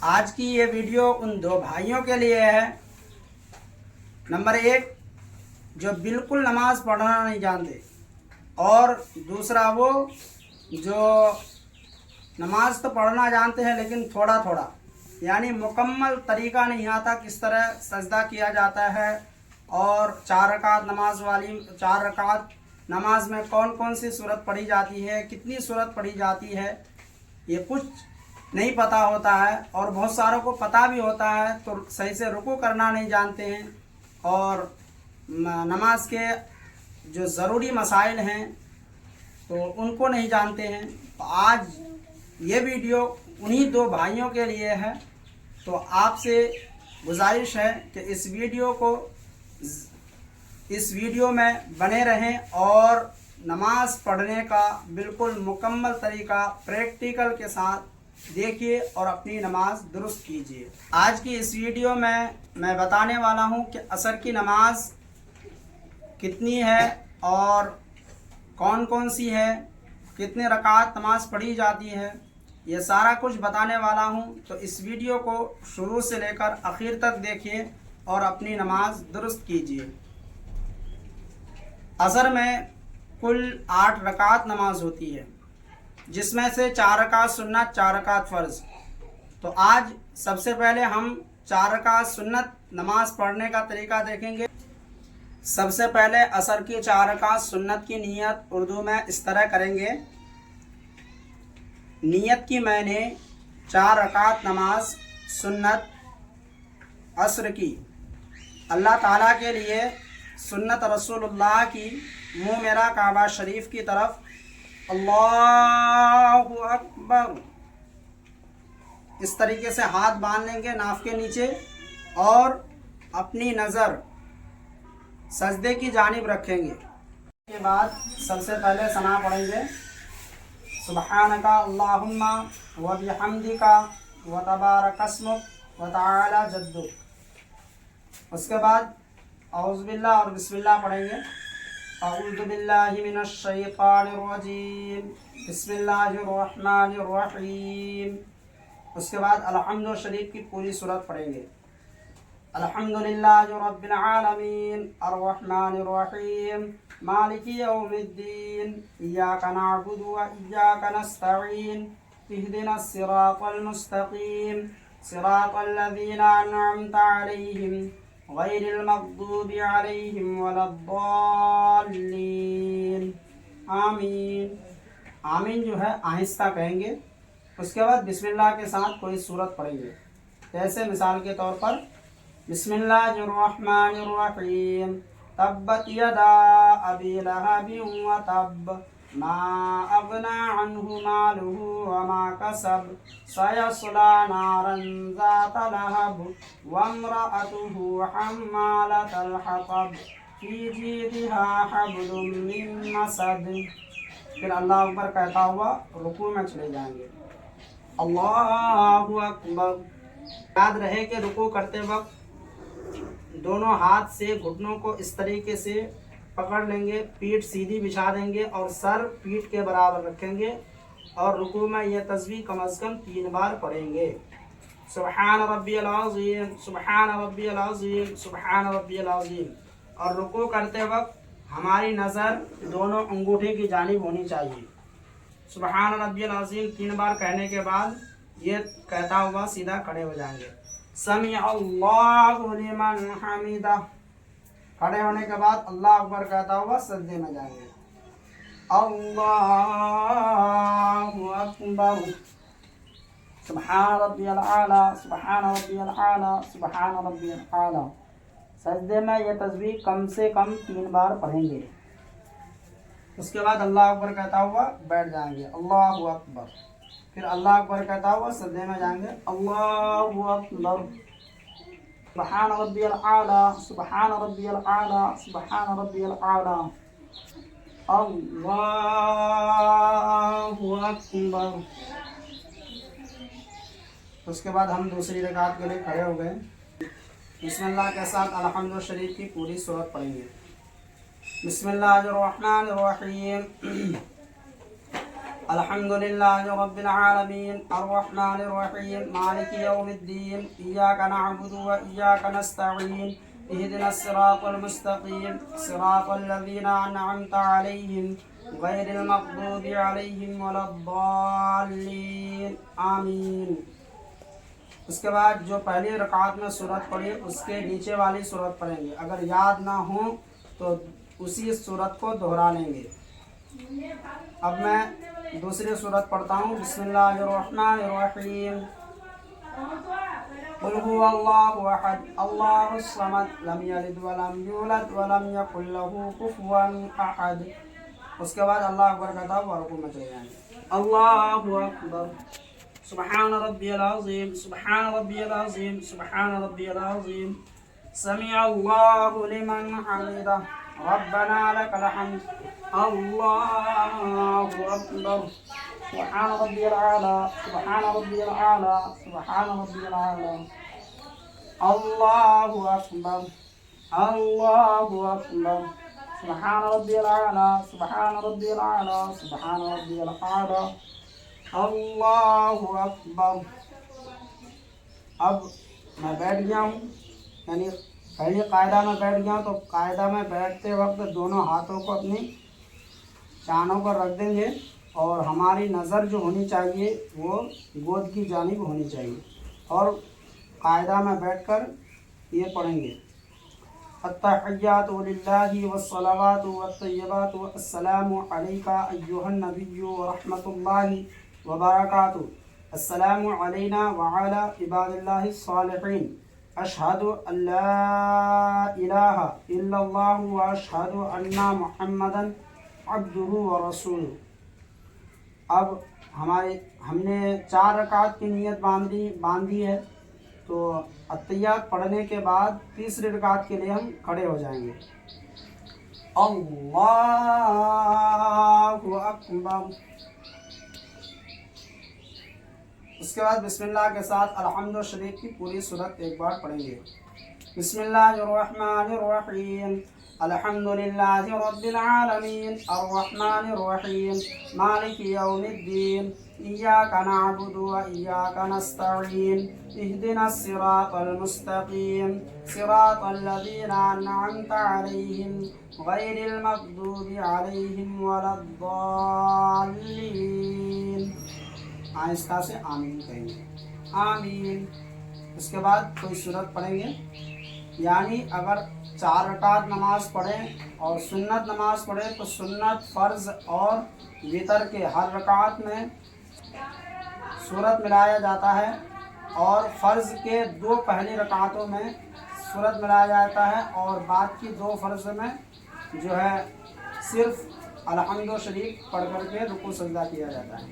آج کی یہ ویڈیو ان دو بھائیوں کے لیے ہے۔ نمبر ایک، جو بالکل نماز پڑھنا نہیں جانتے، اور دوسرا وہ جو نماز تو پڑھنا جانتے ہیں لیکن تھوڑا تھوڑا، یعنی مکمل طریقہ نہیں آتا کس طرح سجدہ کیا جاتا ہے، اور 4 رکعت نماز میں کون کون سی صورت پڑھی جاتی ہے، کتنی صورت پڑھی جاتی ہے، یہ کچھ نہیں پتہ ہوتا ہے، اور بہت ساروں کو پتہ بھی ہوتا ہے تو صحیح سے رکوع کرنا نہیں جانتے ہیں، اور نماز کے جو ضروری مسائل ہیں تو ان کو نہیں جانتے ہیں۔ تو آج یہ ویڈیو انہی دو بھائیوں کے لیے ہے، تو آپ سے گزارش ہے کہ اس ویڈیو میں بنے رہیں اور نماز پڑھنے کا بالکل مکمل طریقہ پریکٹیکل کے ساتھ دیکھیے اور اپنی نماز درست کیجیے۔ آج کی اس ویڈیو میں بتانے والا ہوں کہ عصر کی نماز کتنی ہے اور کون کون سی ہے، کتنے رکعت نماز پڑھی جاتی ہے، یہ سارا کچھ بتانے والا ہوں۔ تو اس ویڈیو کو شروع سے لے کر آخر تک دیکھیے اور اپنی نماز درست کیجیے۔ عصر میں کل 8 رکعت نماز ہوتی ہے، جس میں سے 4 رکعت سنت، 4 رکعت فرض۔ تو آج سب سے پہلے ہم 4 رکعت سنت نماز پڑھنے کا طریقہ دیکھیں گے۔ سب سے پہلے عصر کی 4 رکعت سنت کی نیت اردو میں اس طرح کریں گے۔ نیت کی میں نے 4 رکعت نماز سنت عصر کی، اللہ تعالیٰ کے لیے سنت رسول اللہ کی، منہ میرا کعبہ شریف کی طرف، اللہ اکبر، اس طریقے سے ہاتھ باندھ لیں گے ناف کے نیچے، اور اپنی نظر سجدے کی جانب رکھیں گے۔ اس کے بعد سب سے پہلے ثنا پڑھیں گے، سبحانک اللہم و بحمدک و تبارک اسمک و تعالی جدک۔ اس کے بعد اعوذ باللہ اور بسم اللہ پڑھیں گے، اعوذ باللہ من الشیطان الرجیم، بسم اللہ الرحمن الرحیم۔ اس کے بعد الحمد شریف کی پوری صورت پڑھیں گے، الحمدللہ رب العالمین الرحمن الرحیم مالک یوم الدین ایاک نعبد و ایاک نستعین اہدنا الصراط المستقیم صراط الذین انعمت علیہم غیر المغضوب علیہم ولا الضالین، آمین۔ آمین جو ہے آہستہ کہیں گے۔ اس کے بعد بسم اللہ کے ساتھ کوئی صورت پڑھیں گے، جیسے مثال کے طور پر بسم اللہ الرحمن الرحیم، تبت یدا ابی لہب وتب ما اغنی عنہ مالہ وما کسب سیصلی نارا ذات لہب وامرأتہ حمالۃ الحطب فی جیدہا حبل من مسد۔ پھر اللہ اکبر کہتا ہوا رکوع میں چلے جائیں گے، اللہ اکبر۔ یاد رہے کہ رکوع کرتے وقت دونوں ہاتھ سے گھٹنوں کو اس طریقے سے پکڑ لیں گے، پیٹھ سیدھی بچھا دیں گے اور سر پیٹھ کے برابر رکھیں گے، اور رکوع میں یہ تسبیح کم از کم 3 بار پڑھیں گے، سبحان ربی العظیم، سبحان ربی العظیم، سبحان ربی العظیم۔ اور رکوع کرتے وقت ہماری نظر دونوں انگوٹھے کی جانب ہونی چاہیے۔ سبحان ربی العظیم 3 بار کہنے کے بعد یہ کہتا ہوا سیدھا کھڑے ہو جائیں گے، سمع اللہ لمن حمدہ۔ کھڑے ہونے کے بعد اللہ اکبر کہتا ہوا سجدے میں جائیں گے، اللہ اکبر، سبحان ربی العالی، سبحان ربی العالی، سبحان ربی العالی۔ سجدے میں یہ تسبیح کم سے کم 3 بار پڑھیں گے۔ اس کے بعد اللہ اکبر کہتا ہوا بیٹھ جائیں گے، اللہ اکبر۔ پھر اللہ اکبر کہتا ہوا سجدے میں جائیں گے، اللہ اکبر، سبحان ربی العالی، سبحان ربی العالی، سبحان ربی العالی، اللہ اکبر۔ اس کے بعد ہم دوسری رکعت کے لیے کھڑے ہو گئے، بسم اللہ کے ساتھ الحمد شریف کی پوری صورت پڑھیں گے، بسم اللہ الرحمن الرحیم، الحمد لله رب العالمين الرحمن الرحيم مالك يوم الدين إياك نعبد وإياك نستعين اهدنا الصراط المستقيم صراط الذين أنعمت عليهم غير المغضوب عليهم ولا الضالين آمین۔ اس کے بعد جو پہلی رکعت میں سورت پڑھی اس کے نیچے والی سورت پڑھیں گے، اگر یاد نہ ہو تو اسی سورت کو دہرا لیں گے۔ اب میں دوسری سورت پڑھتا ہوں۔ بسم اللہ الرحمن الرحیم۔ قل هو اللہ احد اللہ الصمد لم یلد ولم یولد ولم یکن له کفوا احد۔ اس کے بعد اللہ اکبر کہتا ہوا رکوع میں چلے جائیں گے۔ اللہ اکبر، سبحان ربی العظیم، سبحان ربی العظیم، سبحان ربی العظیم، سمع اللہ لمن حمدہ، ربنا لك الحمد، اللہ اکبر، سبحان ربی العالی، سبحان ربی العالی، سبحان ربی العالی، اللہ اکبر، اللہ اکبر، سبحان ربی العالی، سبحان ربی العالی، سبحان ربی العالی، اللہ اکبر۔ اب میں بیٹھ گیا ہوں، یعنی پہلے قاعدہ میں بیٹھ گیا ہوں، تو قاعدہ میں بیٹھتے وقت دونوں ہاتھوں کو اپنی چانوں پر رکھ دیں گے اور ہماری نظر جو ہونی چاہیے وہ گود کی جانب ہونی چاہیے، اور قاعدہ میں بیٹھ کر یہ پڑھیں گے: التحیات للہ والصلوات والطیبات السلام علیک ایہا النبی ورحمۃ اللہ وبرکاتہ، السلام علینا وعلی عباد اللہ الصالحین، اشہد ان لا الہ الا اللہ واشہد ان محمدً عبدہ ورسولہ۔ اب ہم نے 4 رکعت کی نیت باندھی ہے، تو اتحیات پڑھنے کے بعد تیسری رکعت کے لیے ہم کھڑے ہو جائیں گے۔ اللہ اکبر۔ اس کے بعد بسم اللہ کے ساتھ الحمد شریف کی پوری سورت ایک بار پڑھیں گے۔ بسم اللہ الرحمن الرحیم، الحمد للہ رب العالمین الرحمن الرحیم مالک یوم الدین ایاک نعبد و ایاک نستعین اہدنا الصراط المستقیم صراط الذین انعمت علیہم غیر المغضوب علیہم ولا الضالین۔ آہستہ سے آمین کہیں گے، آمین۔ اس کے بعد کوئی سورت پڑھیں گے، یعنی اگر 4 رکعت نماز پڑھیں اور سنت نماز پڑھیں تو سنت، فرض اور وتر کے ہر رکعت میں سورت ملایا جاتا ہے، اور فرض کے 2 پہلی رکعتوں میں سورت ملایا جاتا ہے، اور بعد کی 2 فرض میں جو ہے صرف الحمد شریف پڑھ کر کے رکوع سجدہ کیا جاتا ہے۔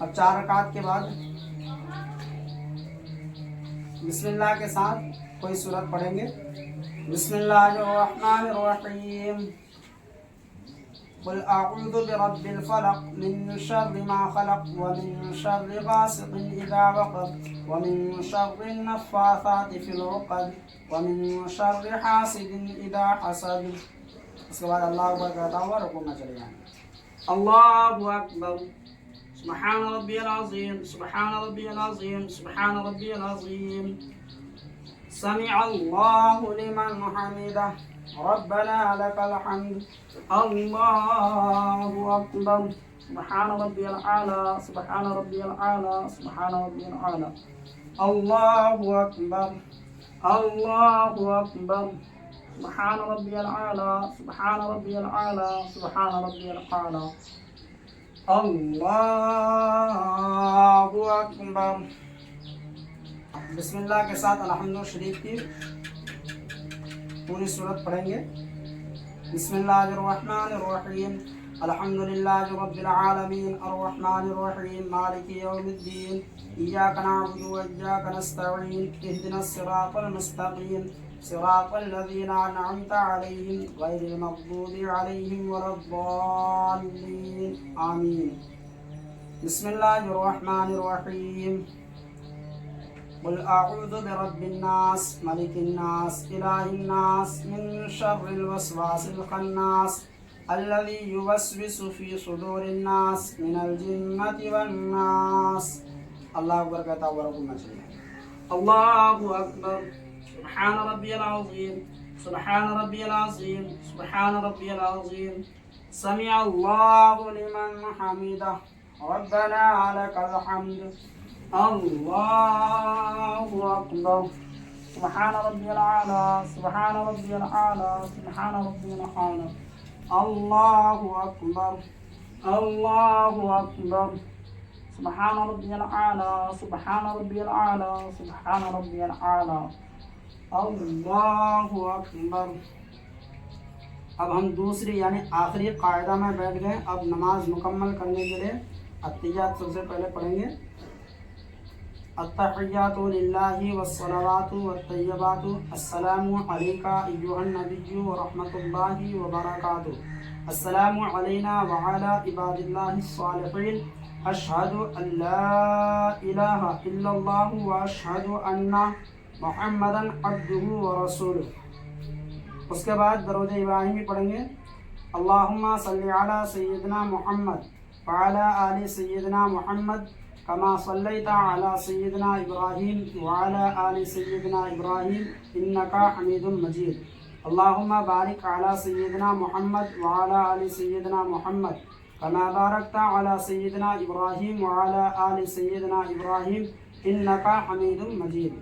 اب 4 رکعت کے بعد بسم اللہ کے ساتھ کوئی سورت پڑھیں گے۔ بسم اللہ الرحمن الرحیم، قل اعوذ برب الفلق من شر ما خلق ومن شر غاسق اذا وقب ومن شر النفاثات في العقد ومن شر حاسد اذا حسد۔ اس کے بعد اللہ اکبر کہتا ہوا رکوع میں چلے جائیں گے۔ اللہ اکبر، سبحان ربی العظیم، سبحان ربی العظیم، سبحان ربی العظیم، سمع اللہ لمن حمدہ، ربنا لک الحمد، اللہ اکبر، سبحان ربی العالی، سبحان ربی العالی، سبحان ربی العالی، اللہ اکبر، اللہ اکبر، سبحان ربی العالی، سبحان ربی العالی، سبحان ربی العالی، اللہ اکبر۔ بسم اللہ کے ساتھ الحمد شریف کی پوری سورت پڑھیں گے۔ بسم اللہ الرحمن الرحیم، الحمد للہ رب العالمین الرحمن الرحیم مالک یوم الدین ایاک نعبد و ایاک نستعین اہدنا الصراط المستقیم صراط الذین انعمت علیہم غیر المغضوب علیہم ولا الضالین آمین۔ بسم اللہ الرحمن الرحیم، قل اعوذ برب الناس ملک الناس الہ الناس من شر الوسواس الخناس الذي يوسوس في صدور الناس من الجنة والناس. اللہ اکبر کہتا ہوا رکوع چاہیے. اللہ اکبر. سبحان ربی العظیم سبحان ربی العظیم سبحان ربی العظیم. سمع اللہ لمن حمدہ ربنا لك الحمد. اللہ اکبر. سبحان ربی العالی سبحان ربی العالی سبحان ربی العالی. اللہ اکبر اللہ اکبر. سبحان ربی العالی سبحان ربی العالی سبحان ربی العالی. اللہ اکبر. اب ہم دوسری یعنی آخری قاعدہ میں بیٹھ گئے. اب نماز مکمل کرنے کے لیے التحیات سب سے پہلے پڑھیں گے. التحیات للہ والصلوات والطیبات السلام علیک ایھا النبی ورحمۃ اللہ وبرکاتہ. السلام علینا وعلی عباد اللہ الصالحین. اشہد ان لا الہ الا اللہ واشہد ان محمدا عبدہ ورسولہ. اس کے بعد درود ابراہیمی پڑھیں گے. اللہم صلی علی سیدنا محمد وعلی آل سیدنا محمد کما صلیت علی سیدنا ابراہیم وعلی آل سیدنا ابراہیم انک حمید مجید. اللہم بارک علی سیدنا محمد وعلی آل سیدنا محمد کما بارکت علی سیدنا ابراہیم وعلی آل سیدنا ابراہیم انک حمید مجید.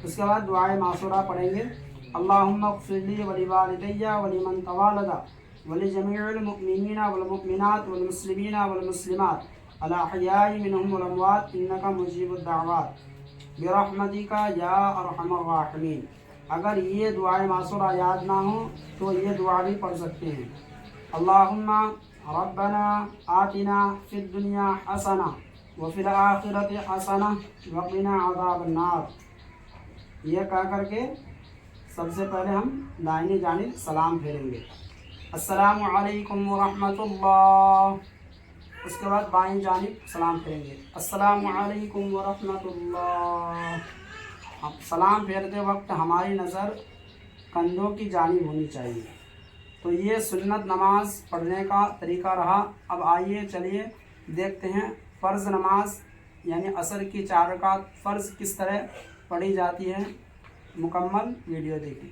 اس کے بعد دعائے معصورہ پڑھیں گے. اللہم اغفر لی ولوالدی ولمن توالد ولجمیع المؤمنین والمؤمنات والمسلمین والمسلمات الاحیاء منهم والاموات انک مجیب الدعوات برحمتک یا ارحم الراحمین. اگر یہ دعائے معصورہ یاد نہ ہوں تو یہ دعا بھی پڑھ سکتے ہیں. اللہم ربنا آتنا فی الدنیا حسنہ وفی الآخرۃ حسنہ وقنا عذاب النار. یہ کہہ کر کے سب سے پہلے ہم دائنی جانب سلام پھیریں گے. السلام علیکم ورحمۃ اللہ. اس کے بعد بائیں جانب سلام پھیریں گے. السلام علیکم ورحمۃ اللہ. سلام پھیرتے وقت ہماری نظر کندھوں کی جانب ہونی چاہیے. تو یہ سنت نماز پڑھنے کا طریقہ رہا. اب آئیے چلیے دیکھتے ہیں فرض نماز یعنی عصر کی 4 رکعت فرض کس طرح پڑھی جاتی ہے. مکمل ویڈیو دیکھیں.